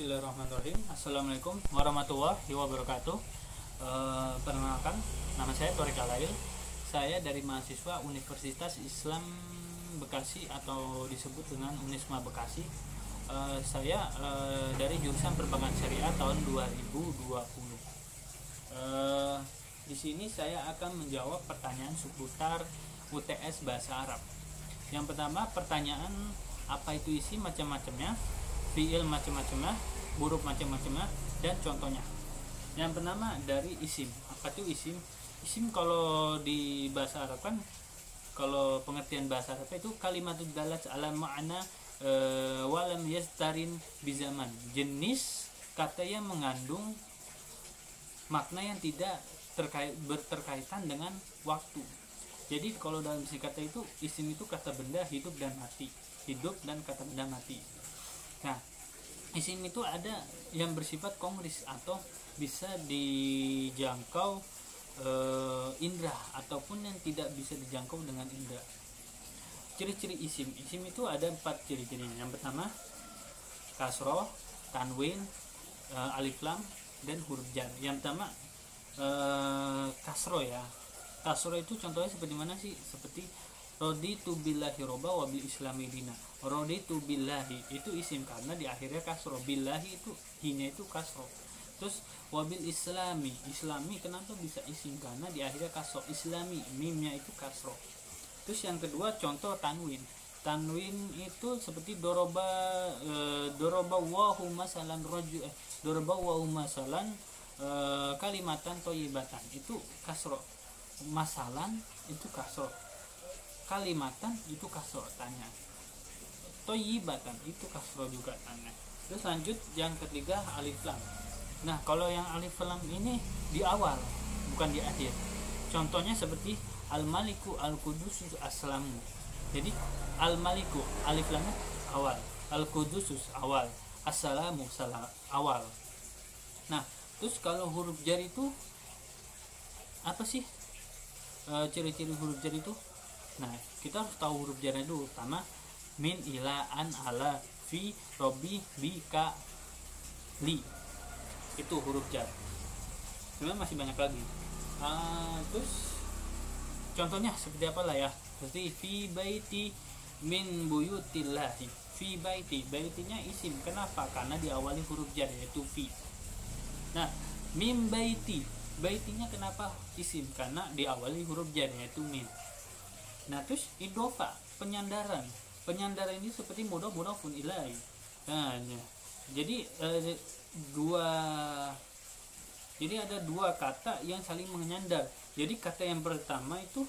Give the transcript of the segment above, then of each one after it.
Bismillahirrahmanirrahim. Assalamualaikum warahmatullahi wabarakatuh. Perkenalkan, nama saya Torik Alail. Saya dari mahasiswa Universitas Islam Bekasi atau disebut dengan Unisma Bekasi. Saya dari jurusan Perbankan Syariah tahun 2020. Di sini saya akan menjawab pertanyaan seputar UTS Bahasa Arab. Yang pertama, pertanyaan apa itu isi macam-macamnya, fiil macam-macamnya, huruf macam-macamnya, dan contohnya. Yang pertama dari isim. Apa itu isim? Isim kalau di bahasa Arab kan, kalau pengertian bahasa Arab itu kalimatud dalat ala ma'na walam yastarin bizaman. Jenis kata yang mengandung makna yang tidak berterkaitan dengan waktu. Jadi kalau dalam isi kata itu, isim itu kata benda hidup dan mati. Hidup dan kata benda mati. Nah, isim itu ada yang bersifat kongris atau bisa dijangkau indra ataupun yang tidak bisa dijangkau dengan indra. Ciri-ciri isim. Isim itu ada 4 ciri-cirinya. Yang pertama, kasroh, tanwin, alif lam, dan huruf jar. Yang pertama, kasroh ya. Kasroh itu contohnya seperti mana sih? Seperti raditu billahi robba wa bil islami dina. Raditu billahi itu isim karena di akhirnya kasroh. Billahi itu hinya itu kasroh. Terus wabil islami, islami kenapa bisa isim? Karena di akhirnya kasroh. Islami, mimnya itu kasroh. Terus yang kedua contoh tanwin. Tanwin itu seperti doroba wahu masalan roju doroba wahu masalan kalimatan toyibatan itu kasroh. Masalan itu kasroh. Kalimatan itu kasroh tanya. Toyibatan itu kasroh juga tanya. Terus lanjut yang ketiga alif lam. Nah kalau yang alif lam ini di awal bukan di akhir. Contohnya seperti al maliku al kudusus aslamu. Jadi al maliku alif lamnya awal, al kudusus awal, assalamu salam awal. Nah terus kalau huruf jar itu apa sih ciri-ciri huruf jar itu? Nah, kita harus tahu huruf jarnya dulu. Pertama, min, ila, an, ala, fi, robi, bi, ka, li. Itu huruf jar. Sebenarnya masih banyak lagi. Terus contohnya seperti apa lah ya? Seperti fi baiti min buyutillahi. Fi baiti, baitinya isim. Kenapa? Karena diawali huruf jar yaitu fi. Nah, min baiti, baitinya kenapa isim? Karena diawali huruf jar yaitu min. Nah terus idofa, penyandaran ini seperti mudhafun ilaih. Nah jadi ada dua kata yang saling menyandar. Jadi kata yang pertama itu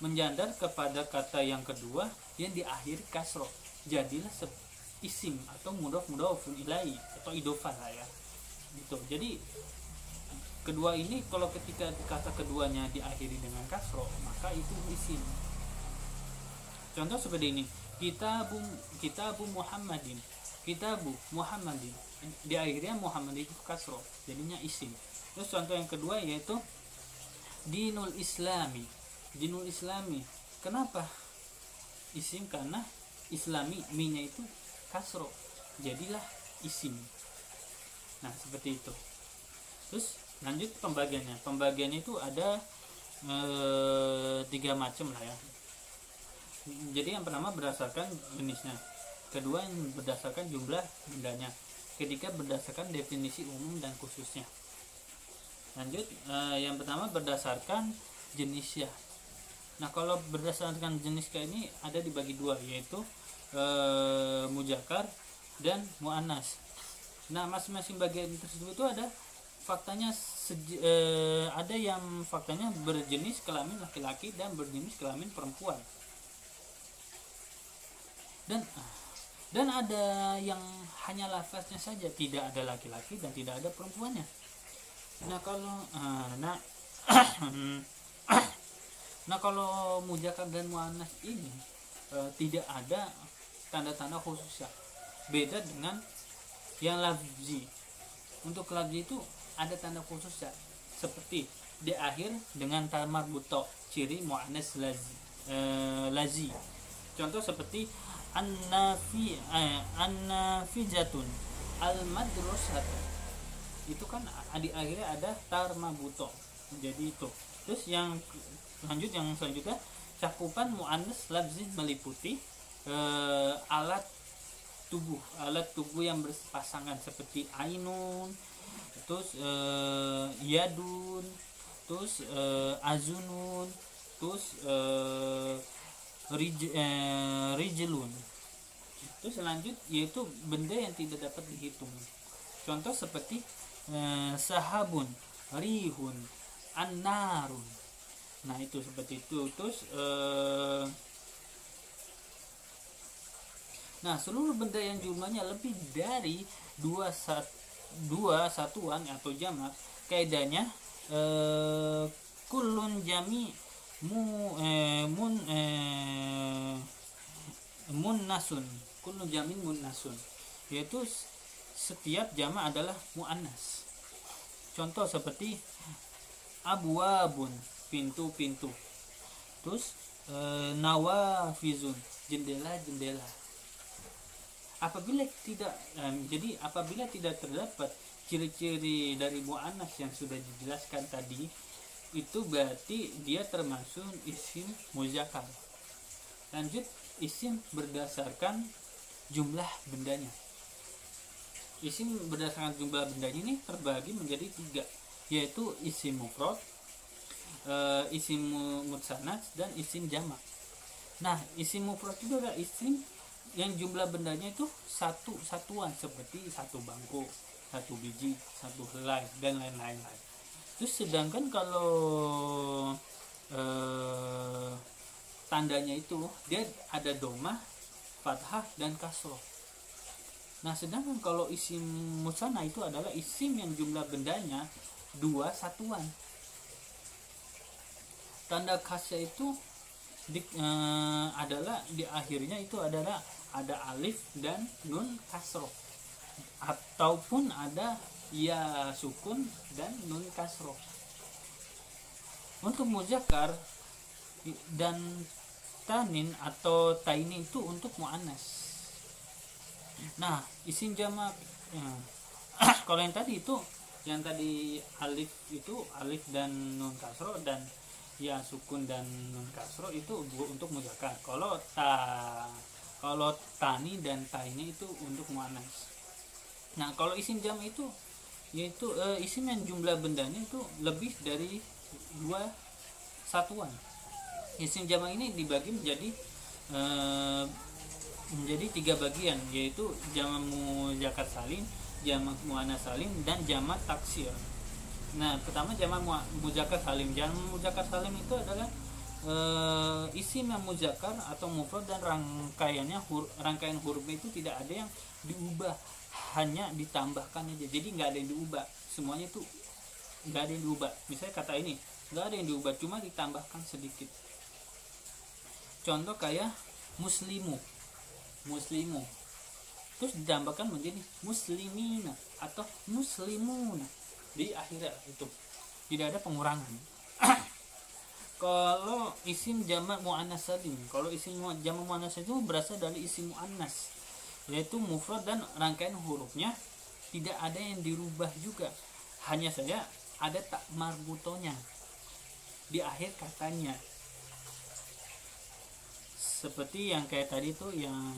menyandar kepada kata yang kedua yang diakhiri kasroh, jadilah isim atau mudhafun ilaih atau idofa lah ya gitu. Jadi kedua ini kalau ketika kata keduanya diakhiri dengan kasroh maka itu isim. Contoh seperti ini, kitabu Muhammadin, kitabu Muhammadin, di akhirnya Muhammad itu kasroh, jadinya isim. Terus contoh yang kedua yaitu dinul islami, kenapa isim? Karena islami, minya itu kasroh, jadilah isim. Nah seperti itu. Terus lanjut pembagiannya itu ada 3 macam lah ya. Jadi yang pertama berdasarkan jenisnya, kedua yang berdasarkan jumlah bendanya, ketiga berdasarkan definisi umum dan khususnya. Lanjut yang pertama berdasarkan jenisnya. Nah kalau berdasarkan jenis kayak ini ada dibagi 2 yaitu muzakkar dan muannas. Nah masing-masing bagian tersebut itu ada faktanya ada yang faktanya berjenis kelamin laki-laki dan berjenis kelamin perempuan. Dan ada yang hanya lafaznya saja, tidak ada laki-laki dan tidak ada perempuannya. Nah kalau nah kalau muzakkar dan muannas ini tidak ada tanda-tanda khususnya. Beda dengan yang lafzi. Untuk lafzi itu ada tanda khususnya, seperti di akhir dengan ta marbuto, ciri muannas lazi. Contoh seperti an-nafijatun al madrasah itu kan di akhirnya ada tarmabuto, jadi itu. Terus yang selanjutnya cakupan muannas lafzi meliputi alat tubuh yang berpasangan seperti ainun, terus yadun, terus azunun, terus rijlun. Terus selanjut yaitu benda yang tidak dapat dihitung. Contoh seperti sahabun, rihun, annarun. Nah itu seperti itu. Terus nah seluruh benda yang jumlahnya lebih dari dua satuan atau jamak, kaidahnya kullun jami munnasun, kullun jamin munnasun, yaitu setiap jamak adalah muannas. Contoh seperti abwabun, pintu-pintu. Terus nawafizun, jendela-jendela. Apabila tidak terdapat ciri-ciri dari muannas yang sudah dijelaskan tadi, itu berarti dia termasuk isim muzakkar. Lanjut, isim berdasarkan jumlah bendanya. Isim berdasarkan jumlah bendanya ini terbagi menjadi 3, yaitu isim mufrad, isim mutsanats, dan isim jamak. Nah, isim mufrad itu adalah isim yang jumlah bendanya itu satuan, seperti satu bangku, satu biji, satu helai, dan lain-lain. Terus sedangkan kalau tandanya itu dia ada domah, fathah, dan kasroh. Nah, sedangkan kalau isim musanna itu adalah isim yang jumlah bendanya 2 satuan. Tanda khasnya itu adalah di akhirnya itu adalah ada alif dan nun kasroh, ataupun ada ya sukun dan nun kasroh. Untuk muzakkar dan tanin atau taini itu untuk muannas. Nah, isim jamak kalau yang tadi alif itu alif dan nun kasroh, dan ya sukun dan nun kasroh itu untuk muzakkar. Kalau tani dan taini itu untuk muannas. Nah, kalau isim jamak itu yaitu isim yang jumlah bendanya itu lebih dari 2 satuan. Isim jamak ini dibagi menjadi 3 bagian, yaitu jamak muzakkar salim, jamak muannas salim, dan jamak taksir. Nah, pertama jamak muzakkar salim. Jamak muzakkar salim itu adalah isim yang muzakkar atau mufrad dan rangkaian hurufnya itu tidak ada yang diubah, hanya ditambahkan aja. Jadi nggak ada yang diubah, semuanya itu nggak ada yang diubah. Misalnya kata ini nggak ada yang diubah, cuma ditambahkan sedikit. Contoh kayak muslimu, terus ditambahkan menjadi muslimina atau muslimuna di akhirnya, itu tidak ada pengurangan. Kalau isim jamak muannas salim, kalau isim jamak muannas itu berasal dari isim muannas, yaitu mufrad dan rangkaian hurufnya tidak ada yang dirubah juga, hanya saja ada tak marbutonya di akhir katanya. Seperti yang kayak tadi tuh, yang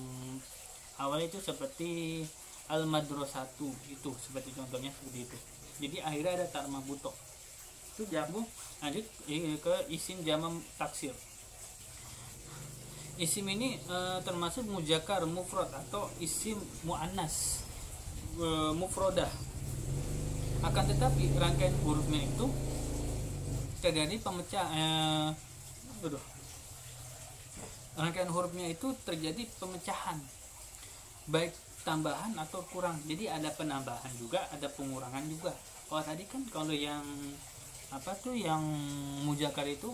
awal itu seperti al-madrasatu, itu seperti contohnya seperti itu. Jadi akhirnya ada tak marbuto. Itu jambung. Lanjut ke isim jamak taksir. Isim ini termasuk muzakkar mufrad atau isim muannas mufrodah. Akan tetapi rangkaian hurufnya itu terjadi rangkaian hurufnya itu terjadi pemecahan, baik tambahan atau kurang. Jadi ada penambahan juga, ada pengurangan juga. Kalau tadi kan kalau yang yang muzakkar itu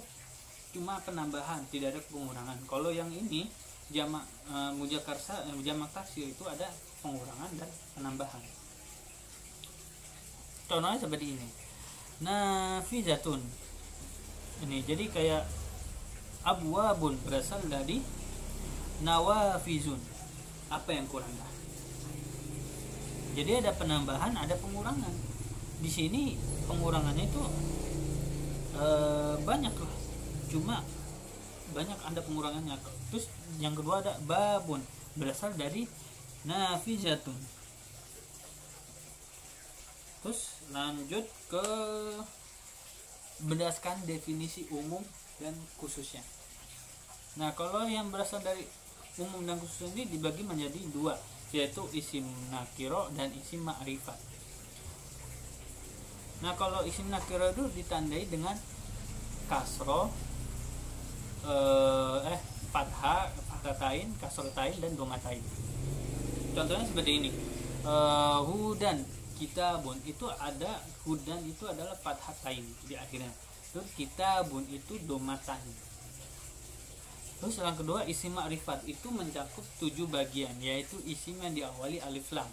cuma penambahan, tidak ada pengurangan. Kalau yang ini jamak muzakkar jamak taksir itu ada pengurangan dan penambahan. Contohnya seperti ini. Nafizatun. Ini jadi kayak abwabun berasal dari nawafizun. Apa yang kurang dah? Jadi ada penambahan, ada pengurangan. Di sini pengurangannya itu banyak lah, cuma banyak ada pengurangannya. Terus yang kedua ada babun, berasal dari nafizatun. Terus lanjut ke berdasarkan definisi umum dan khususnya. Nah, kalau yang berasal dari umum dan khusus ini dibagi menjadi dua, yaitu isim nakiro dan isim ma'rifat. Nah, kalau isim nakiro itu ditandai dengan kasro, fathah, fathatain, kasrotain, dan domatain. Contohnya seperti ini. Hudan, kitabun, itu ada hudan itu adalah fathatain di akhirnya. Terus kitabun itu domatain. Terus yang kedua isim ma'rifat itu mencakup 7 bagian, yaitu isim yang diawali alif lam.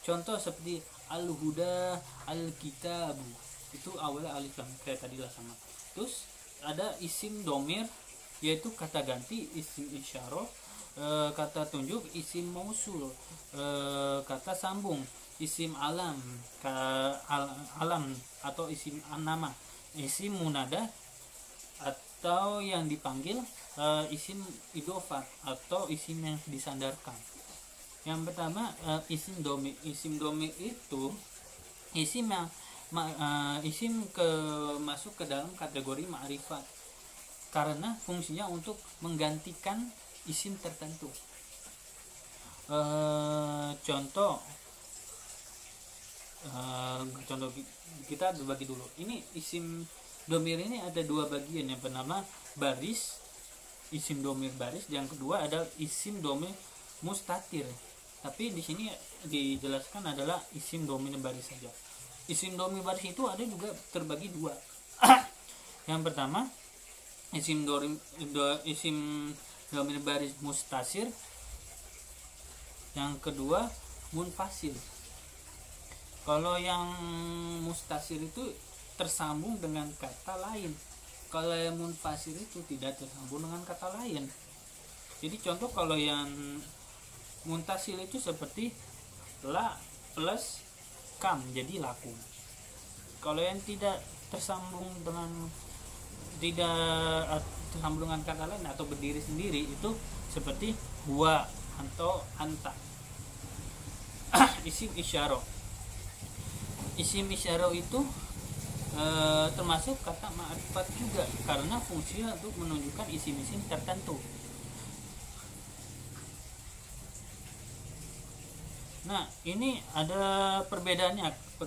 Contoh seperti al-huda, al-kitabu, itu awalnya alif lam kayak tadi lah sama. Terus ada isim domir, yaitu kata ganti, isim isyarah, kata tunjuk, isim mausul, kata sambung, isim alam, alam atau isim nama, isim munada atau yang dipanggil, isim idofat atau isim yang disandarkan. Yang pertama isim domir. Isim domir itu isim yang masuk ke dalam kategori ma'rifat karena fungsinya untuk menggantikan isim tertentu. Contoh kita bagi dulu. Ini isim domir ini ada 2 bagian. Yang pertama baris, isim domir baris. Yang kedua ada isim domir mustatir. Tapi di sini dijelaskan adalah isim domir baris saja. Isim domir baris itu ada juga terbagi 2. Yang pertama isim domir baris mustasir. Yang kedua munfasil. Kalau yang mustasir itu tersambung dengan kata lain. Kalau yang munfasil itu tidak tersambung dengan kata lain. Jadi contoh kalau yang muntasil itu seperti la plus kam, jadi laku. Kalau yang tidak tersambung dengan kata lain atau berdiri sendiri itu seperti huwa atau anta. Isim isyarah. Isim isyarah itu termasuk kata ma'rifat juga karena fungsinya untuk menunjukkan isim-isim tertentu. Nah, ini ada perbedaannya.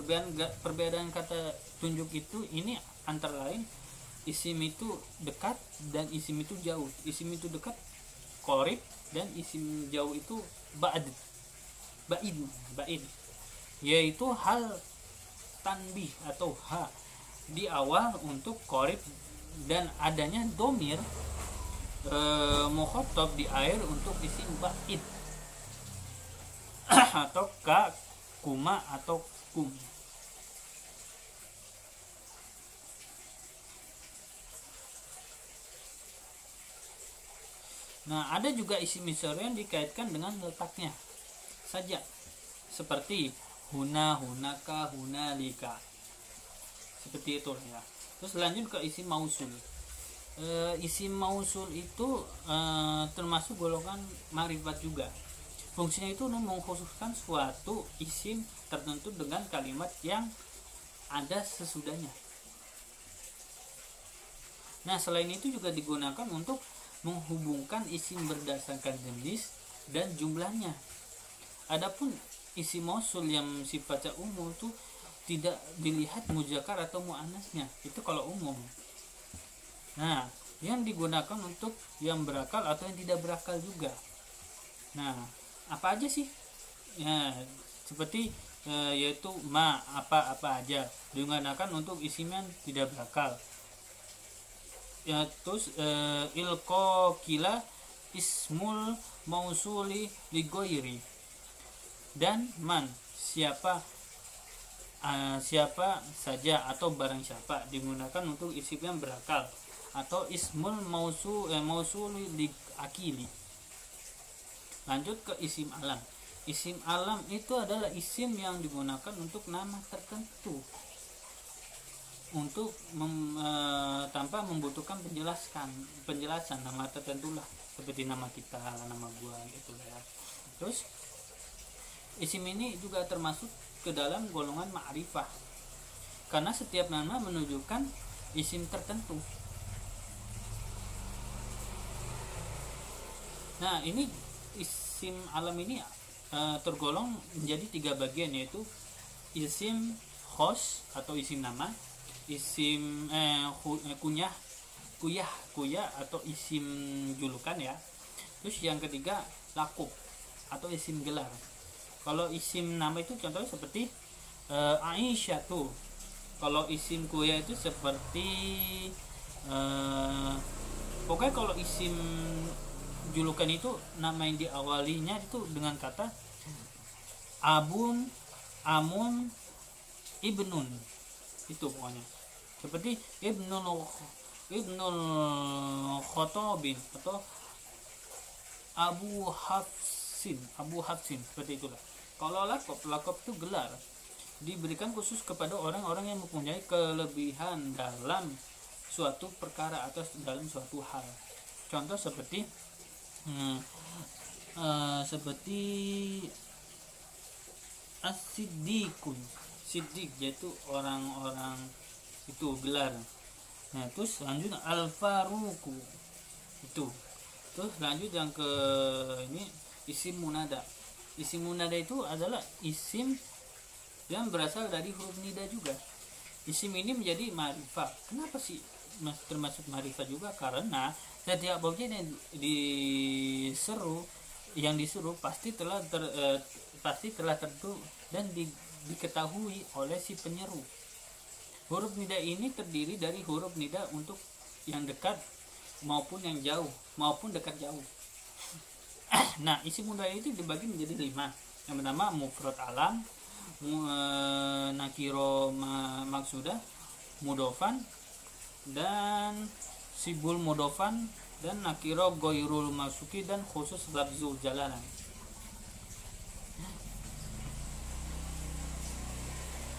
Perbedaan kata tunjuk itu ini antara lain isim itu dekat dan isim itu jauh. Isim itu dekat qorib dan isim jauh itu ba'id, yaitu hal tanbih atau ha di awal untuk qorib dan adanya domir mukhatab di akhir untuk isim ba'id atau ka, kuma atau kum. Nah, ada juga isim isyarah yang dikaitkan dengan letaknya saja, seperti huna, hunaka, hunalika, seperti itu ya. Terus lanjut ke isim mausul. Isim mausul itu termasuk golongan ma'rifat juga. Fungsinya itu mengkhususkan suatu isim tertentu dengan kalimat yang ada sesudahnya. Nah, selain itu juga digunakan untuk menghubungkan isim berdasarkan jenis dan jumlahnya. Adapun isim mausul yang sifatnya umum itu tidak dilihat muzakkar atau muannasnya, itu kalau umum. Nah, yang digunakan untuk yang berakal atau yang tidak berakal juga. Nah, apa aja sih? Ya, seperti yaitu apa aja digunakan untuk isim yang tidak berakal. Ya, terus ilko kila ismul mausuli ligoiri, dan man siapa saja atau barang siapa digunakan untuk isim yang berakal, atau ismul mausuli li akili. Lanjut ke isim alam. Isim alam itu adalah isim yang digunakan untuk nama tertentu, untuk tanpa membutuhkan penjelasan nama tertentu lah, seperti nama kita, nama gua gitu ya. Terus isim ini juga termasuk ke dalam golongan ma'rifah, karena setiap nama menunjukkan isim tertentu. Nah, ini isim alam ini tergolong menjadi 3 bagian, yaitu isim khos atau isim nama, isim kuyah atau isim julukan ya. Terus yang ketiga lakub atau isim gelar. Kalau isim nama itu contohnya seperti Aisyah tuh. Kalau isim kuyah itu seperti pokoknya kalau isim julukan itu nama yang diawalinya itu dengan kata abun, amun, ibnun, itu pokoknya seperti ibnul khotobin atau abu hafsin seperti itulah. Kalau lakop itu gelar, diberikan khusus kepada orang-orang yang mempunyai kelebihan dalam suatu perkara atau dalam suatu hal. Contoh seperti as-siddiqun, siddiq yaitu orang-orang itu gelar. Nah, terus lanjut al-faruqu itu. Terus lanjut yang ke ini isim munada. Isim munada itu adalah isim yang berasal dari huruf nida juga. Isim ini menjadi ma'rifah. Kenapa sih termasuk ma'rifah juga? Karena setiap objek yang disuruh pasti telah tertentu dan diketahui oleh si penyeru. Huruf nida ini terdiri dari huruf nida untuk yang dekat maupun yang jauh maupun dekat jauh. Nah, isim munada itu dibagi menjadi 5. Yang pertama mufrad alam, nakiro maksudah, mudofan, dan sibul mudofan, dan nakiro goirul masuki, dan khusus labzul jalalan.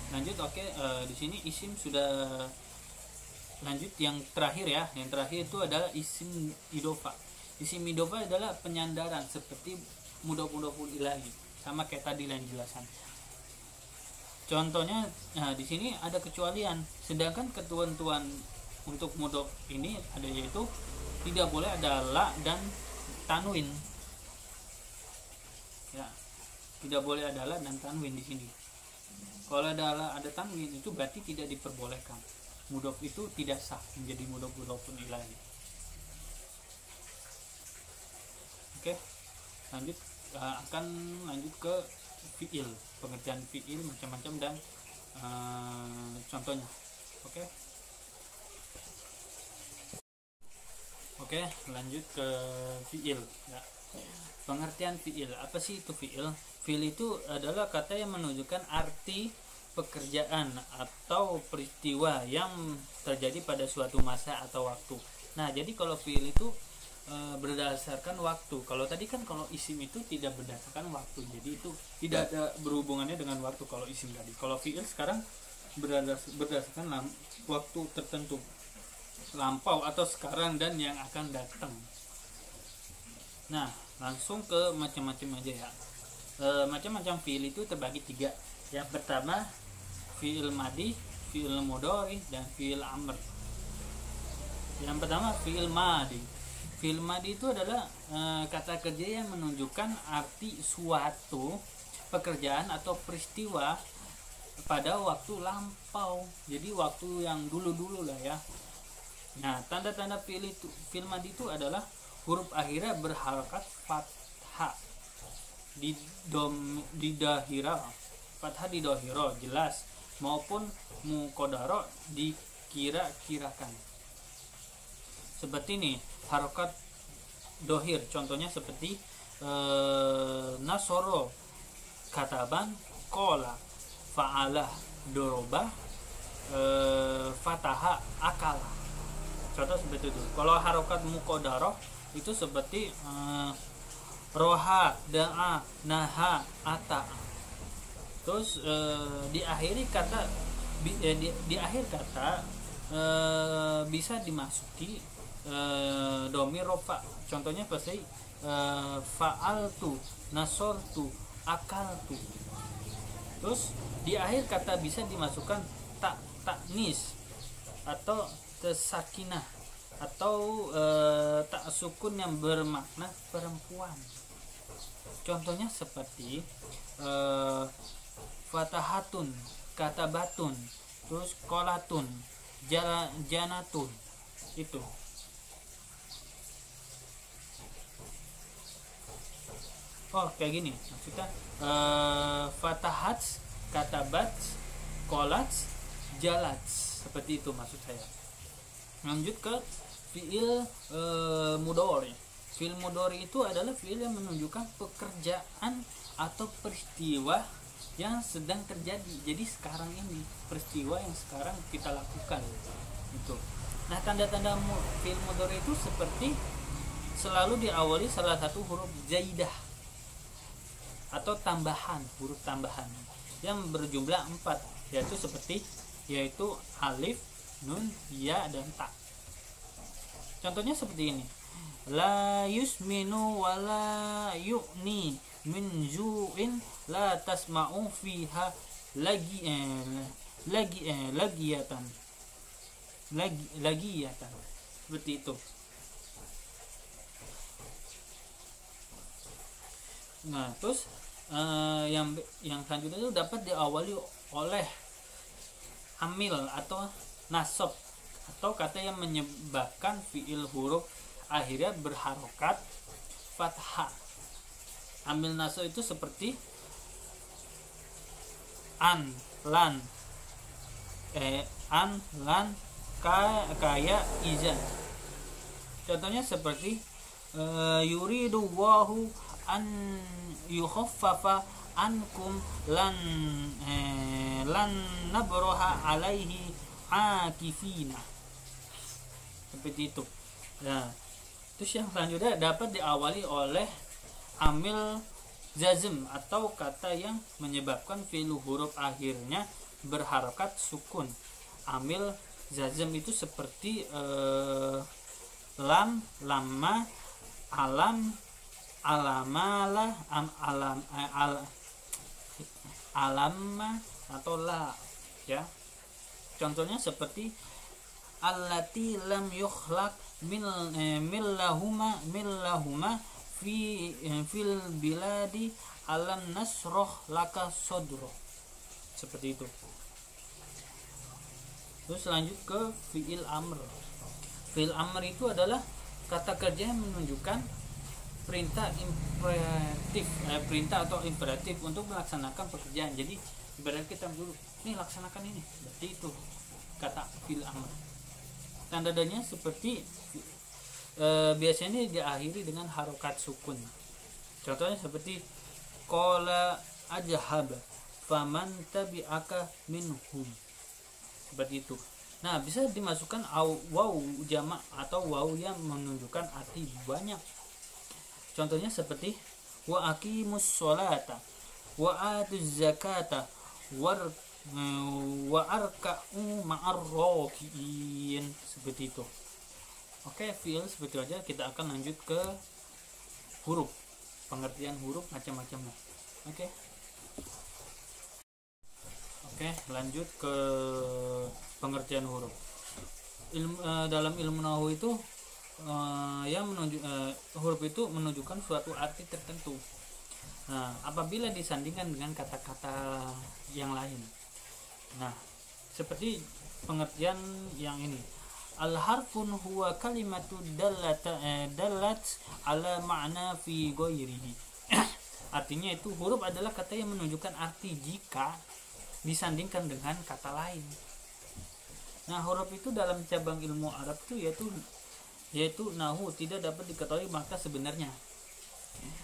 Lanjut, di sini isim sudah. Lanjut yang terakhir ya. Yang terakhir itu adalah isim idofa. Isim idofa adalah penyandaran seperti mudhaf-mudhaful ilahi, sama kayak tadi yang jelasan. Contohnya, di sini ada kecualian. Sedangkan ketentuan untuk mudhaf ini ada, yaitu tidak boleh ada la dan tanwin. Ya, tidak boleh ada la dan tanwin di sini. Kalau ada la ada tanwin itu berarti tidak diperbolehkan. Mudhaf itu tidak sah menjadi mudhaf-mudhaful ilahi. Oke, lanjut akan lanjut ke fiil, pengertian fiil macam-macam dan contohnya. Oke, lanjut ke fiil ya. Pengertian fiil, apa sih itu fiil? Fiil itu adalah kata yang menunjukkan arti pekerjaan atau peristiwa yang terjadi pada suatu masa atau waktu. Nah, jadi kalau fiil itu berdasarkan waktu. Kalau tadi kan kalau isim itu tidak berdasarkan waktu, jadi itu tidak ada berhubungannya dengan waktu kalau isim tadi. Kalau fiil sekarang berdasarkan waktu tertentu, lampau atau sekarang dan yang akan datang. Nah, langsung ke macam-macam aja ya. Macam-macam fiil itu terbagi 3. Yang pertama fiil madi, fiil mudhari, dan fiil amr. Yang pertama fiil madi. Fiil madi itu adalah kata kerja yang menunjukkan arti suatu pekerjaan atau peristiwa pada waktu lampau. Jadi waktu yang dulu-dulu lah ya. Nah, tanda-tanda fiil madi itu adalah huruf akhirnya berharokat fathah di dahira, fathah di dahira jelas, maupun muqaddaro dikira-kirakan. Seperti ini harokat dohir, contohnya seperti nasoro kataban, kola fa'ala doroba, fataha akala. Contoh seperti itu. Kalau harokat muqaddarah itu seperti roha, da'a, naha, ata. Terus diakhiri kata di akhir kata bisa dimasuki domir rofa. Contohnya pasti fa'altu, nasortu, akaltu. Terus di akhir kata bisa dimasukkan taknis atau sakinah atau tak sukun yang bermakna perempuan. Contohnya seperti fatahatun, katabatun, terus kolatun, janatun. Itu. Oh, kayak gini maksudnya, fatahat, katabat, kolat, jalat, seperti itu maksud saya. Lanjut ke fiil mudhari. Fiil mudhari itu adalah fiil yang menunjukkan pekerjaan atau peristiwa yang sedang terjadi. Jadi sekarang ini peristiwa yang sekarang kita lakukan itu. Nah, tanda-tanda fiil mudhari itu seperti selalu diawali salah satu huruf zaidah atau tambahan, huruf tambahan yang berjumlah 4, yaitu alif, nun, ya, dan ta. Contohnya seperti ini. La yusminu wa la yu'ni min ju'in la tasma'u fiha lagiyatan. Seperti itu. Nah, terus yang selanjutnya itu dapat diawali oleh amil atau nasab atau kata yang menyebabkan fiil huruf akhirnya berharokat fathah. Amil nasab itu seperti an, lan, kaya, iza. Contohnya seperti yuridu wahu an yukhaffafa ankum lan nabroha alaihi akifina. Seperti itu. Nah, terus yang selanjutnya dapat diawali oleh amil jazm atau kata yang menyebabkan fi'il huruf akhirnya berharokat sukun. Amil jazm itu seperti lam, lama, alam, alamalah, alamma atau la, ya. Contohnya seperti allati lam yukhlaq millahuma fil biladi alam nasroh laka sodro. Seperti itu. Terus lanjut ke fi'il amr. Fi'il amr itu adalah kata kerja yang menunjukkan perintah imperatif, perintah atau imperatif untuk melaksanakan pekerjaan. Jadi ibarat kita dulu, nih laksanakan ini. Berarti itu kata fi'il amr. Tanda-tandanya seperti biasanya diakhiri dengan harokat sukun. Contohnya seperti qala ajhab faman tabi'aka minhum. Seperti itu. Nah, bisa dimasukkan waw jamak atau waw yang menunjukkan arti banyak. Contohnya seperti wa aqimus sholata wa atuz zakata wa arka'u ma'ar rakiin. Seperti itu. Oke, fiil seperti itu aja. Kita akan lanjut ke huruf. Pengertian huruf macam-macamnya. Oke, lanjut ke pengertian huruf. Dalam ilmu nahwu itu yang huruf itu menunjukkan suatu arti tertentu. Nah, apabila disandingkan dengan kata-kata yang lain. Nah, seperti pengertian yang ini. Al-harfun huwa kalimatu dallat ala ma'na fi ghairihi. Artinya itu huruf adalah kata yang menunjukkan arti jika disandingkan dengan kata lain. Nah, huruf itu dalam cabang ilmu Arab itu yaitu nahwu tidak dapat diketahui makna sebenarnya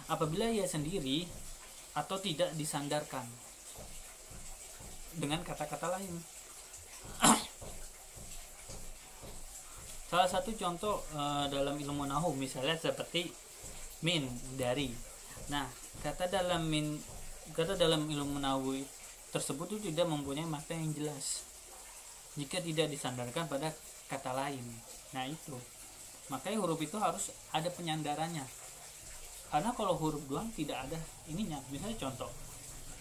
apabila ia sendiri atau tidak disandarkan dengan kata-kata lain. Salah satu contoh dalam ilmu nahwu misalnya seperti min, dari, Nah, kata dalam ilmu nawawi tersebut itu tidak mempunyai makna yang jelas jika tidak disandarkan pada kata lain. Nah itu, makanya huruf itu harus ada penyandarannya. Karena kalau huruf doang tidak ada ininya. Misalnya contoh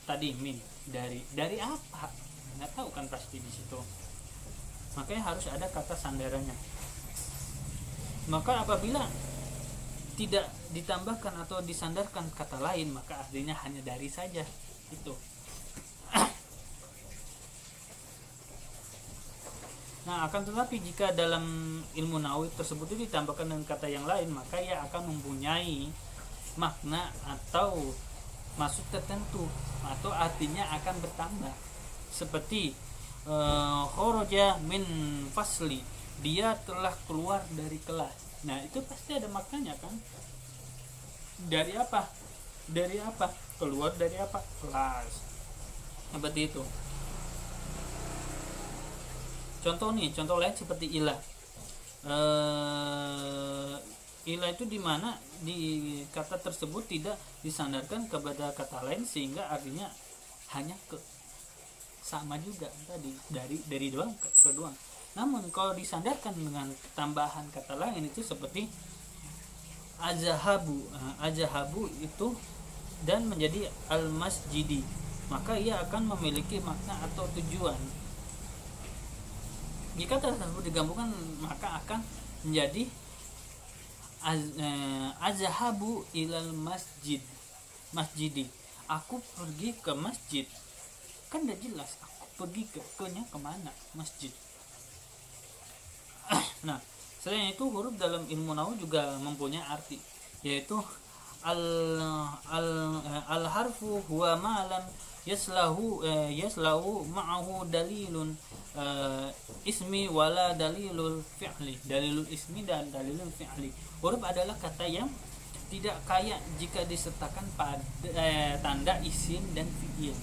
tadi min, dari apa? Nggak tahu kan pasti di situ. Makanya harus ada kata sandarannya. Maka apabila tidak ditambahkan atau disandarkan kata lain, maka artinya hanya dari saja itu. Nah, akan tetapi jika dalam ilmu nawawi tersebut itu ditambahkan dengan kata yang lain, maka ia akan mempunyai makna atau maksud tertentu, atau artinya akan bertambah. Seperti kharaja min fasli, dia telah keluar dari kelas. Nah, itu pasti ada maknanya kan? Dari apa? Dari apa? Keluar dari apa? Kelas. Seperti itu. Contoh lain seperti ilah. Ilah itu dimana di kata tersebut tidak disandarkan kepada kata lain sehingga artinya hanya sama juga tadi dari doang ke doang. Namun kalau disandarkan dengan tambahan kata lain itu seperti azahabu itu dan menjadi al-masjidi, maka ia akan memiliki makna atau tujuan. Jika tersebut digabungkan maka akan menjadi azhabu ilal masjidi, aku pergi ke masjid. Kan udah jelas aku pergi ke-nya kemana, masjid. Nah, selain itu huruf dalam ilmu nahwu juga mempunyai arti, yaitu al harfu huwa ma'lam yaslahu ma'ahu dalilun ismi wala dalilul fi'li. Dalilul ismi dan dalilul fi'li. Huruf adalah kata yang tidak kaya jika disertakan pada tanda isim dan fi'il.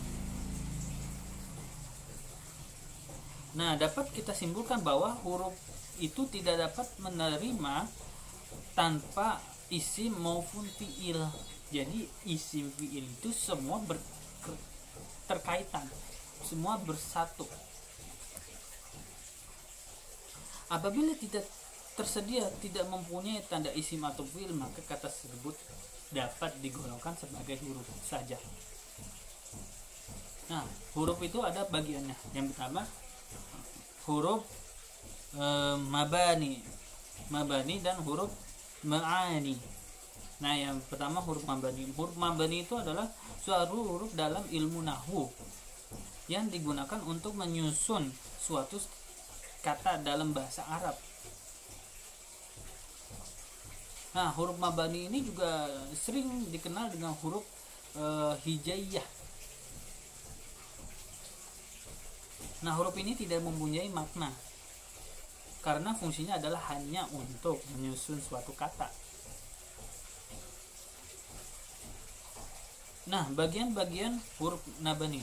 Nah, dapat kita simpulkan bahwa huruf itu tidak dapat menerima tanpa isim maupun fi'il. Jadi isim fi'il itu semua terkaitan, semua bersatu. Apabila tidak mempunyai tanda isim atau fi'il, maka kata tersebut dapat digolongkan sebagai huruf saja. Nah, huruf itu ada bagiannya. Yang pertama huruf mabani dan huruf ma'ani. Nah, yang pertama huruf mabani. Huruf mabani itu adalah suatu huruf dalam ilmu nahwu yang digunakan untuk menyusun suatu kata dalam bahasa Arab. Nah, huruf mabani ini juga sering dikenal dengan huruf hijaiyah. Nah, huruf ini tidak mempunyai makna karena fungsinya adalah hanya untuk menyusun suatu kata. Nah, bagian-bagian huruf nabani.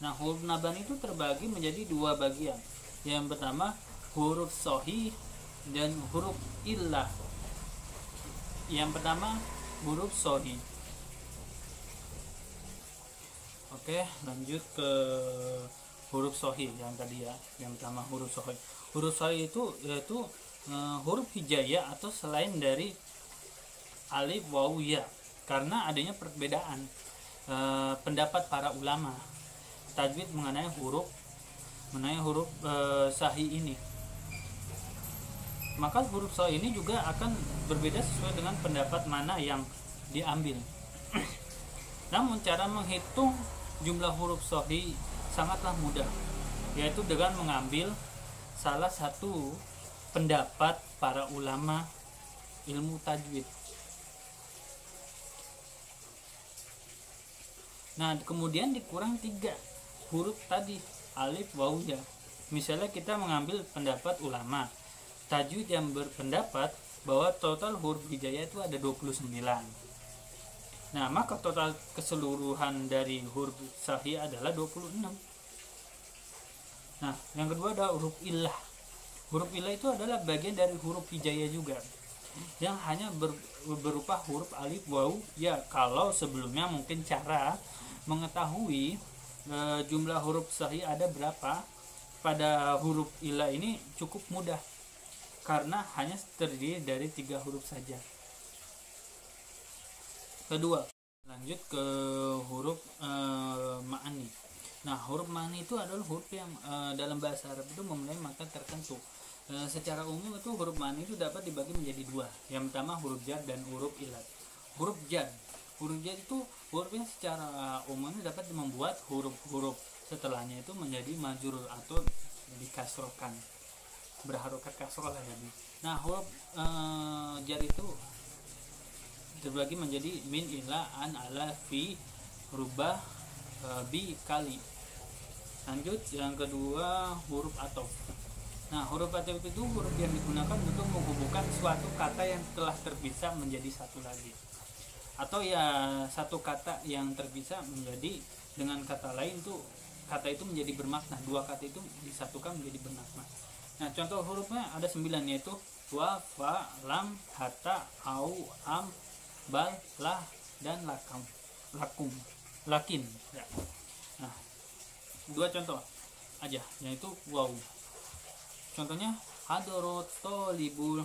Nah, huruf nabani itu terbagi menjadi dua bagian. Yang pertama huruf sahih dan huruf illah. Yang pertama huruf sahih. Oke, lanjut ke huruf sahih yang tadi ya. Yang pertama huruf sahih. Huruf sahih itu yaitu huruf hijaiyah atau selain dari alif waw ya, karena adanya perbedaan pendapat para ulama tajwid mengenai huruf sahih ini. Maka huruf sahih ini juga akan berbeda sesuai dengan pendapat mana yang diambil. Namun cara menghitung jumlah huruf sahih sangatlah mudah, yaitu dengan mengambil salah satu pendapat para ulama ilmu tajwid. Nah, kemudian dikurang 3 huruf tadi, alif waw ya. Misalnya kita mengambil pendapat ulama tajwid yang berpendapat bahwa total huruf hijaiyah itu ada 29. Nah, maka total keseluruhan dari huruf sahih adalah 26. Nah, yang kedua ada huruf illah. Huruf illah itu adalah bagian dari huruf hijaiyah juga. yang hanya berupa huruf alif waw ya. Kalau sebelumnya mungkin cara mengetahui jumlah huruf sahih ada berapa pada huruf ila ini cukup mudah karena hanya terdiri dari 3 huruf saja. Kedua, lanjut ke huruf ma'ani. Nah, huruf ma'ani itu adalah huruf yang dalam bahasa Arab itu memulai makna tertentu. Secara umum itu huruf ma'ani itu dapat dibagi menjadi 2. Yang pertama huruf jar dan huruf ilat. Huruf jar itu hurufnya secara umumnya dapat membuat huruf-huruf setelahnya itu menjadi majrur atau dikasrohkan, berharokat kasroh lah jadi. Nah, huruf jar itu terbagi menjadi min, ila, an, ala, fi, rubah, bi, kali. Lanjut yang kedua huruf atof. Nah, huruf atof itu huruf yang digunakan untuk menghubungkan suatu kata yang telah terpisah menjadi satu lagi, atau ya satu kata yang terpisah menjadi dengan kata lain tuh kata itu menjadi bermakna. Dua kata itu disatukan menjadi bermakna. Nah, contoh hurufnya ada 9, yaitu wa, fa, lam, hatta, au, am, bal, lah, dan lakum, lakin ya. Nah, 2 contoh aja, yaitu waw. Contohnya hadorot tolibul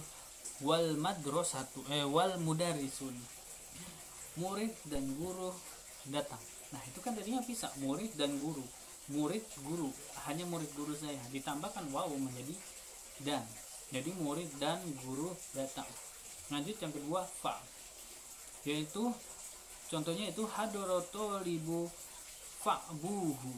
wal madrasatu wal mudarrisun, murid dan guru datang. Nah, itu kan tadinya bisa murid dan guru, murid guru, hanya murid guru saya, ditambahkan waw menjadi dan, jadi murid dan guru datang. Lanjut yang kedua fa, yaitu contohnya itu hadorotolibu fa'buhu,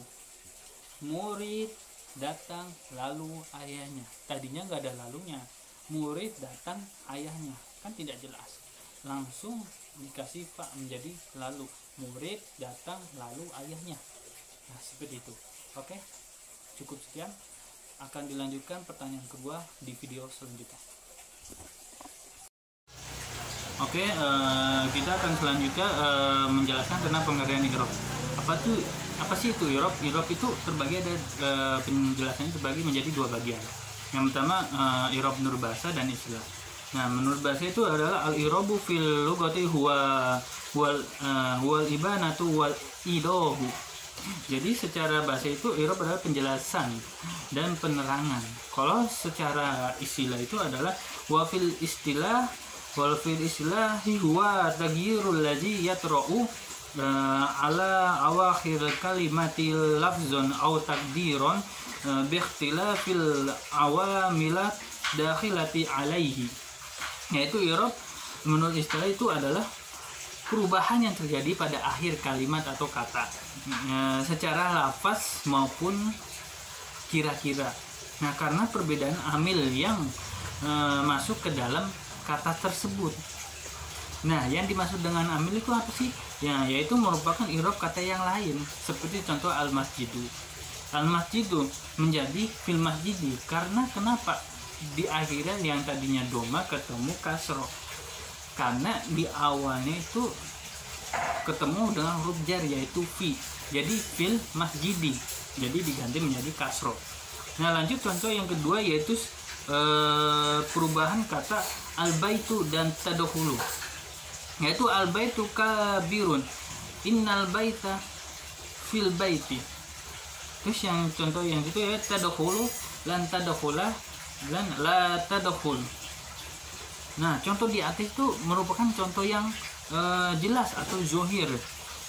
murid datang lalu ayahnya. Tadinya nggak ada lalunya, murid datang ayahnya, kan tidak jelas, langsung dikasih fa menjadi lalu, murid datang lalu ayahnya. Nah, seperti itu. Oke, cukup sekian, akan dilanjutkan pertanyaan kedua di video selanjutnya. Oke, kita akan selanjutnya menjelaskan tentang pengertian i'rab. Apa sih itu i'rab? I'rab itu terbagi ada penjelasannya terbagi menjadi 2 bagian. Yang pertama i'rab menurut bahasa dan istilah. Nah, menurut bahasa itu adalah al-i'rabu fil lughati wal ibanatu wal idahu. Jadi secara bahasa itu i'rab adalah penjelasan dan penerangan. Kalau secara istilah itu adalah wa fil istilah wal fil islahi huwa taghyirul ladzi yatra'u ala awakhir kalimati lafzun aw takdiron bi ikhtilafil awamilat dakhilati alaihi. Yaitu i'rab menurut istilah itu adalah perubahan yang terjadi pada akhir kalimat atau kata secara lafaz maupun kira-kira. Nah, karena perbedaan amil yang masuk ke dalam kata tersebut. Nah, yang dimaksud dengan amil itu apa sih? Ya, yaitu merupakan i'rab kata yang lain. Seperti contoh al-masjidu. Al-masjidu menjadi fil masjidi. Karena kenapa? Di akhirnya yang tadinya doma ketemu kasroh. Karena di awalnya itu ketemu dengan huruf jar yaitu fi. Jadi fil masjidi. Jadi diganti menjadi kasroh. Nah, lanjut contoh yang kedua yaitu perubahan kata al-baitu dan tadkhulu, yaitu al-baitu kabirun, innal baita fil baiti. Terus yang contoh yang itu ya tadkhulu, lan tadkhula, dan la tadkhul. Nah, contoh di atas itu merupakan contoh yang jelas atau zohir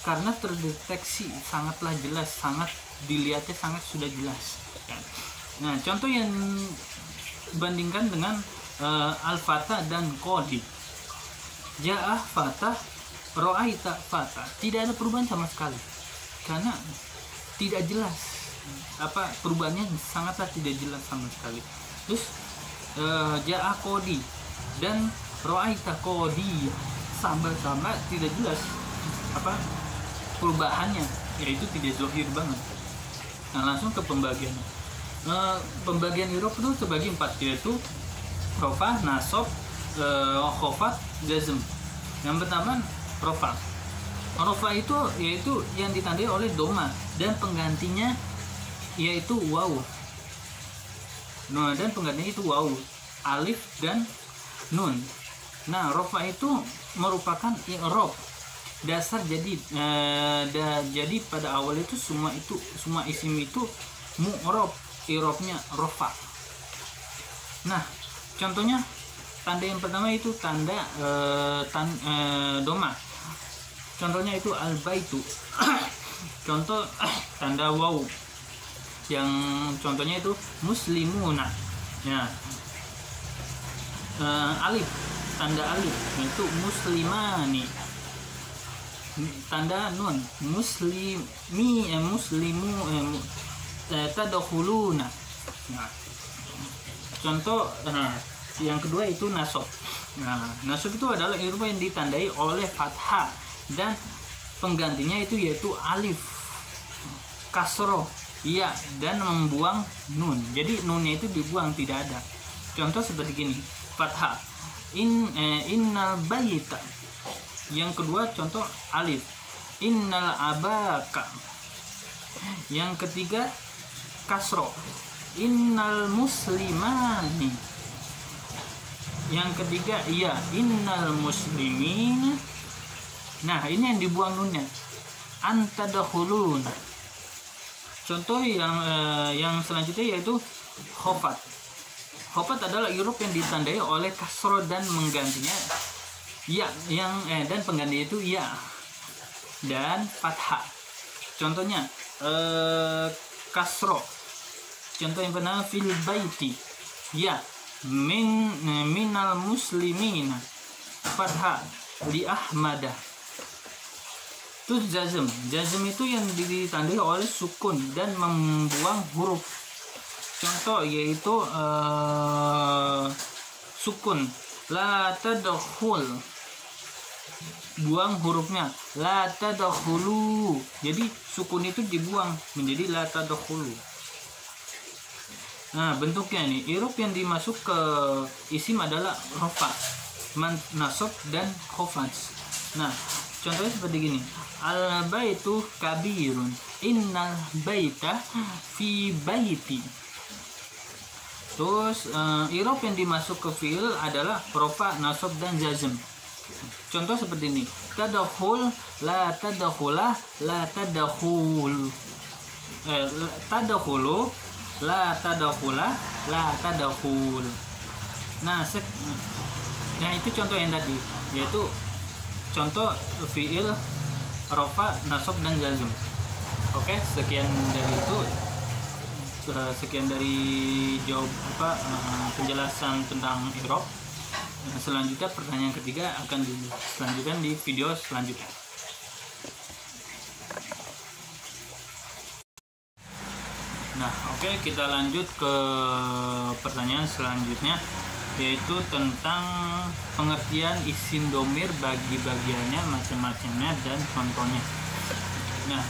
karena terdeteksi sangatlah jelas, sangat dilihatnya sangat sudah jelas. Nah, contoh yang bandingkan dengan al-fatah dan qadi. Ja'ah fatah, ro'aita fatah. Tidak ada perubahan sama sekali karena tidak jelas apa perubahannya, sangatlah tidak jelas sama sekali. Terus ja'ah qadi dan ro'aita qadi sama-sama tidak jelas apa perubahannya, yaitu tidak zohir banget. Nah, langsung ke pembagiannya. Pembagian i'rab itu terbagi 4, yaitu rofa, nasab, khofat, jazm. Yang pertama rofa. Rofa itu yaitu yang ditandai oleh doma dan penggantinya yaitu waw. Nah, dan penggantinya itu waw, alif dan nun. Nah, rofa itu merupakan i'rab dasar. Jadi pada awal itu semua isim itu mu'rab, i'rabnya rofa. Nah, contohnya tanda yang pertama itu tanda doma. Contohnya itu al-baitu. Contoh tanda waw. Yang contohnya itu muslimuna. Ya. Alif, tanda alif itu muslimani. Tanda nun muslimu tadkhuluna. Nah, contoh yang kedua itu nasab. Nah, nasab itu adalah i'rab yang ditandai oleh fathah dan penggantinya itu yaitu alif, kasroh, iya, dan membuang nun. Jadi nunnya itu dibuang, tidak ada. Contoh seperti gini, fathah innal bayyita. Yang kedua contoh alif, innal abaka. Yang ketiga kasroh, innal muslimani. Yang ketiga iya, innal muslimin. Nah, ini yang dibuang nunnya, antadkhuluna. Contoh yang selanjutnya yaitu khofat. Khofat adalah i'rab yang ditandai oleh kasroh dan menggantinya ya, dan pengganti itu ya dan fathah. Contohnya kasroh. Contoh yang pertama fil baiti, ya minal muslimina, fathah li ahmadah. Terus jazm itu yang ditandai oleh sukun dan membuang huruf. Contoh yaitu sukun la tadkhul, buang hurufnya la tadkhulu. Jadi sukun itu dibuang menjadi la tadkhulu. Nah, bentuknya nih, i'rab yang dimasuk ke isim adalah rafa, nasab dan khafad. Nah, contohnya seperti gini, al baitu kabirun, innal baita fi baiti. Terus i'rab yang dimasuk ke fi'il adalah rafa, nasab dan jazm. Contoh seperti ini, tadkhul la tadkhula la tadkhul, tadkhulu la tadkhula la tadkhul. Nah, itu contoh yang tadi, yaitu contoh fi'il rafa, nasab dan jazm. Oke, sekian dari penjelasan tentang i'rab. Selanjutnya pertanyaan ketiga akan dilanjutkan di video selanjutnya. Nah, oke, kita lanjut ke pertanyaan selanjutnya, yaitu tentang pengertian isim domir, bagi bagiannya, macam-macamnya, dan contohnya. Nah,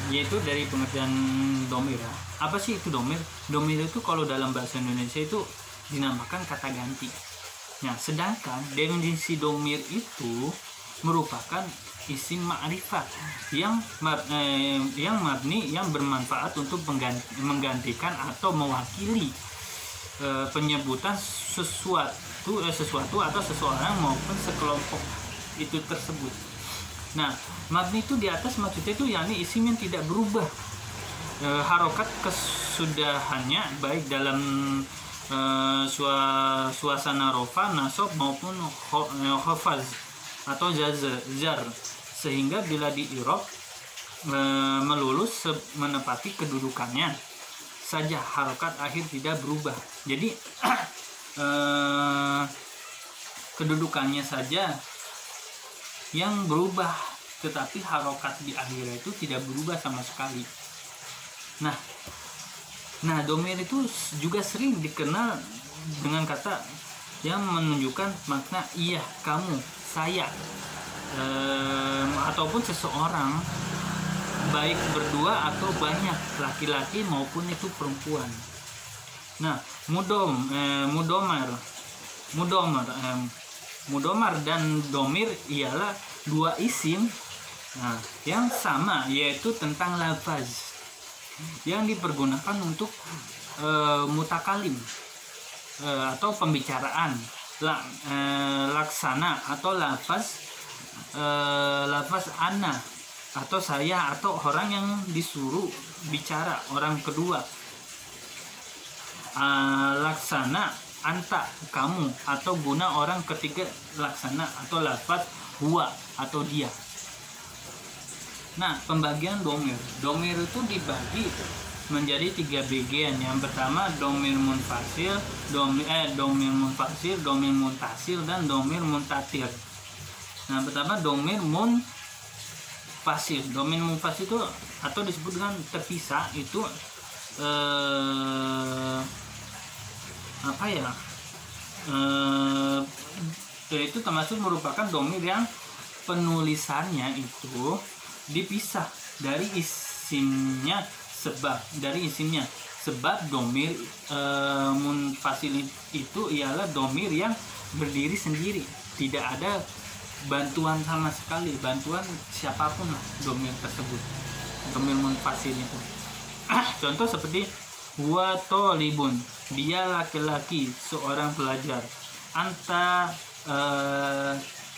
yaitu dari pengertian domir. Apa sih itu domir? Domir itu kalau dalam bahasa Indonesia itu dinamakan kata ganti. Nah, sedangkan definisi domir itu merupakan isim ma'rifat yang mabni, yang bermanfaat untuk menggantikan atau mewakili penyebutan sesuatu atau seseorang maupun sekelompok itu tersebut. Nah, mabni itu di atas maksudnya itu yakni isim yang tidak berubah harokat kesudahannya, baik dalam suasana rofa, nasab maupun khafaz atau jar, sehingga bila di i'rab melulus menepati kedudukannya saja, harokat akhir tidak berubah. Jadi kedudukannya saja yang berubah, tetapi harokat di akhirnya itu tidak berubah sama sekali. Nah, domir itu juga sering dikenal dengan kata yang menunjukkan makna iya, kamu, saya, ataupun seseorang, baik berdua atau banyak, laki-laki maupun itu perempuan. Nah, mudomar dan domir ialah dua isim yang sama, yaitu tentang lafaz yang dipergunakan untuk mutakalim atau pembicaraan, laksana atau lafaz ana atau saya atau orang yang disuruh bicara, orang kedua. Laksana anta kamu, atau guna orang ketiga laksana atau lafaz huwa atau dia. Nah, pembagian domir itu dibagi menjadi 3 bagian. Yang pertama domir munfasil, domir muntasil, dan domir muntatir. Nah, pertama domir munfasil. Domir munfasil itu atau disebut dengan terpisah, itu itu termasuk merupakan domir yang penulisannya itu dipisah dari isimnya, sebab domir munfasil itu ialah domir yang berdiri sendiri, tidak ada bantuan sama sekali, bantuan siapapun lah domir tersebut, domir munfasil itu. Contoh seperti huwa tolibun, dia laki-laki, seorang pelajar.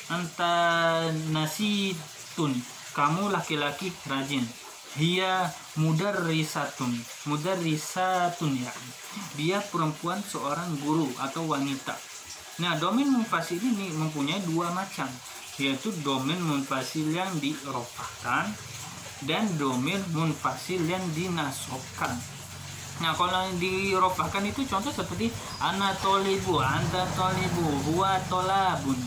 Anta nasitun, kamu laki-laki rajin. Hiya mudarrisatun ya, dia perempuan, seorang guru atau wanita. Nah, domir munfasil ini mempunyai 2 macam, yaitu domir munfasil yang dirofahkan dan domir munfasil yang dinasobkan. Nah, kalau yang dirofahkan itu contoh seperti ana tolibu, anta tolibu, huwa tolabun.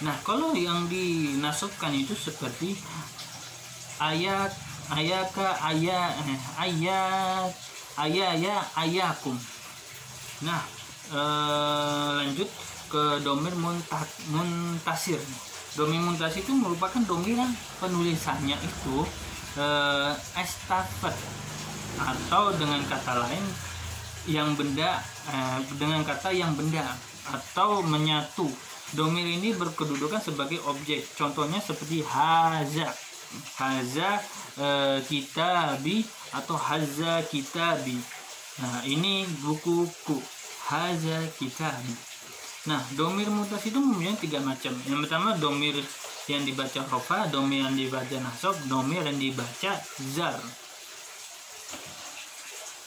Nah, kalau yang dinasobkan itu seperti ayakum. Nah, lanjut ke domir muntasir. Domir muntasir itu merupakan domir yang penulisannya itu estafet, atau dengan kata lain yang benda, dengan kata yang benda atau menyatu. Domir ini berkedudukan sebagai objek. Contohnya seperti haza kitabi atau haza kitabi. Nah, ini bukuku, haza kitabi. Nah, domir mutas itu mempunyai 3 macam. Yang pertama domir yang dibaca rofa, domir yang dibaca nasab, domir yang dibaca zar.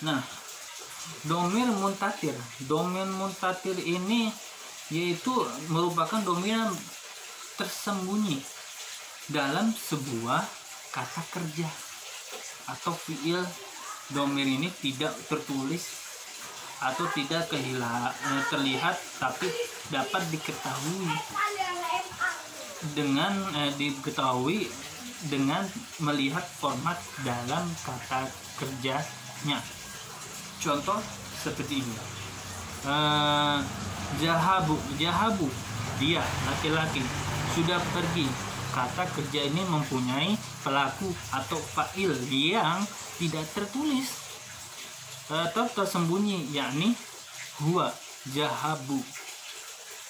Nah, domir muntatir ini yaitu merupakan domir yang tersembunyi dalam sebuah kata kerja atau fiil. Domir ini tidak tertulis atau tidak terlihat, tapi dapat diketahui dengan melihat format dalam kata kerjanya. Contoh seperti ini. Jahabu, dia laki-laki, sudah pergi. Kata kerja ini mempunyai pelaku atau fa'il yang tidak tertulis atau tersembunyi, yakni huwa jahabu.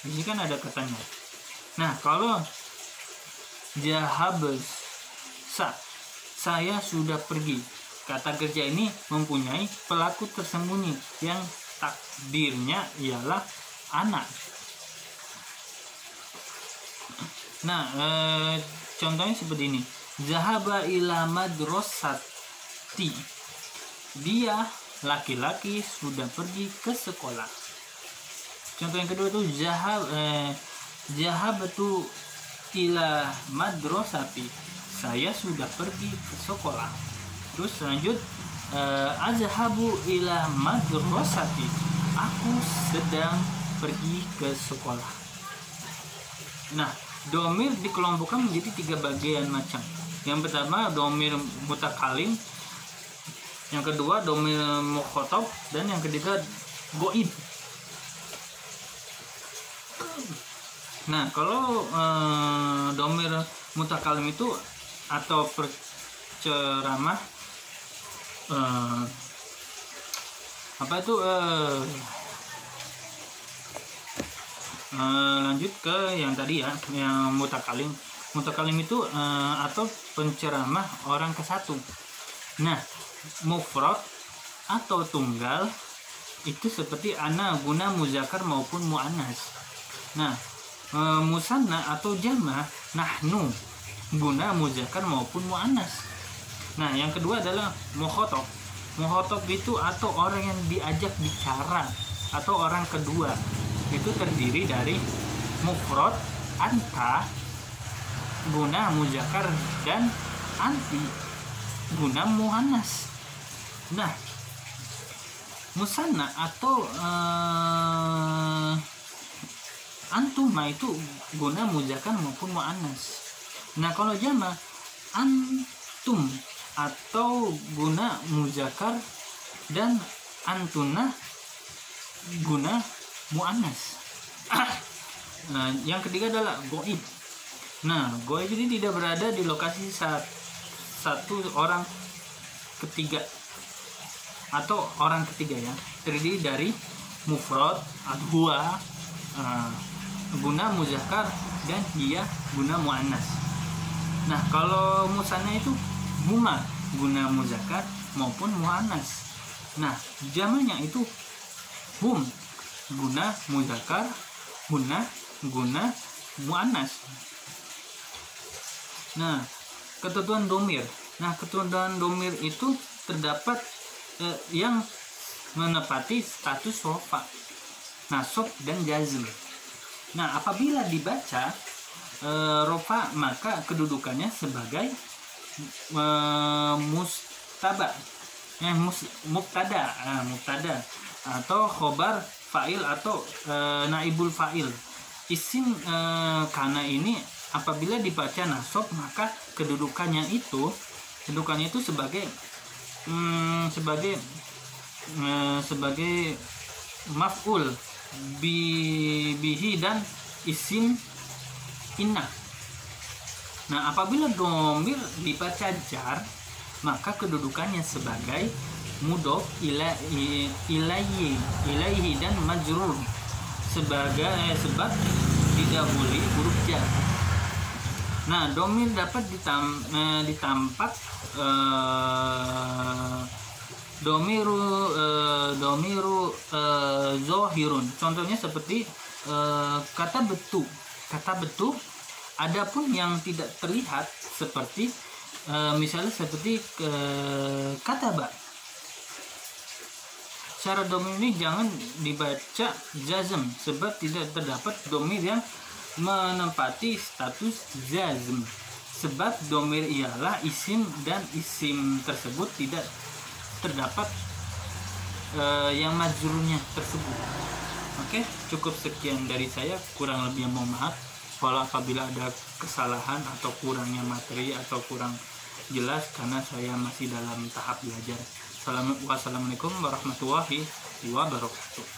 Ini kan ada katanya. Nah, kalau jahabes, saya sudah pergi. Kata kerja ini mempunyai pelaku tersembunyi yang takdirnya ialah anak. Nah, contohnya seperti ini. Zahaba ila madrasati, dia laki-laki sudah pergi ke sekolah. Contoh yang kedua itu zahabtu ila madrasati, saya sudah pergi ke sekolah. Terus lanjut, azhabu ila madrasati, aku sedang pergi ke sekolah. Nah, domir dikelompokkan menjadi 3 bagian macam. Yang pertama domir mutakalim, yang kedua domir mukhotob, dan yang ketiga goib. Nah, kalau domir mutakalim itu atau perceramah, lanjut ke yang tadi ya, yang mutakalim. Mutakalim itu atau penceramah orang ke satu. Nah, mufrad atau tunggal itu seperti ana, guna, muzakkar maupun muannas. Nah, musanna atau jama nahnu guna muzakkar maupun muannas. Nah, yang kedua adalah mukhatab. Mukhatab itu atau orang yang diajak bicara atau orang kedua. Itu terdiri dari mufrad, anta guna muzakkar dan anti guna muannas. Nah, musanna atau antuma itu guna muzakkar maupun muannas. Nah, kalau jama antum atau guna muzakkar dan antuna guna muannas. Nah, yang ketiga adalah goib. Nah, goib ini tidak berada di lokasi satu orang ketiga atau orang ketiga ya, terdiri dari mufrad atau huwa guna muzakkar dan dia guna muannas. Nah, kalau musanna itu huma guna muzakkar maupun muannas. Nah, jamannya itu hum guna muzakkar, huna guna muannas. Nah, ketentuan domir. Nah, ketentuan domir itu terdapat yang menepati status rofa, nasab dan jazm. Nah, apabila dibaca rofa, maka kedudukannya sebagai mubtada atau khobar fa'il atau naibul fa'il. Isim kana ini apabila dibaca nasab, maka kedudukannya itu sebagai maf'ul bihi dan isim inna. Nah, apabila domir dibaca jar, maka kedudukannya sebagai mudhof ilaihi dan majrur sebab didahului huruf jar. Nah, domir dapat ditampak domiru zohirun. Contohnya seperti kata betu. Adapun yang tidak terlihat seperti misalnya seperti kataba. Secara domir ini jangan dibaca jazm sebab tidak terdapat domir yang menempati status jazm. Sebab domir ialah isim dan isim tersebut tidak terdapat yang majrurnya tersebut. Oke, cukup sekian dari saya. Kurang lebih mohon maaf kalau apabila ada kesalahan atau kurangnya materi atau kurang jelas karena saya masih dalam tahap belajar. Wassalamualaikum warahmatullahi wabarakatuh.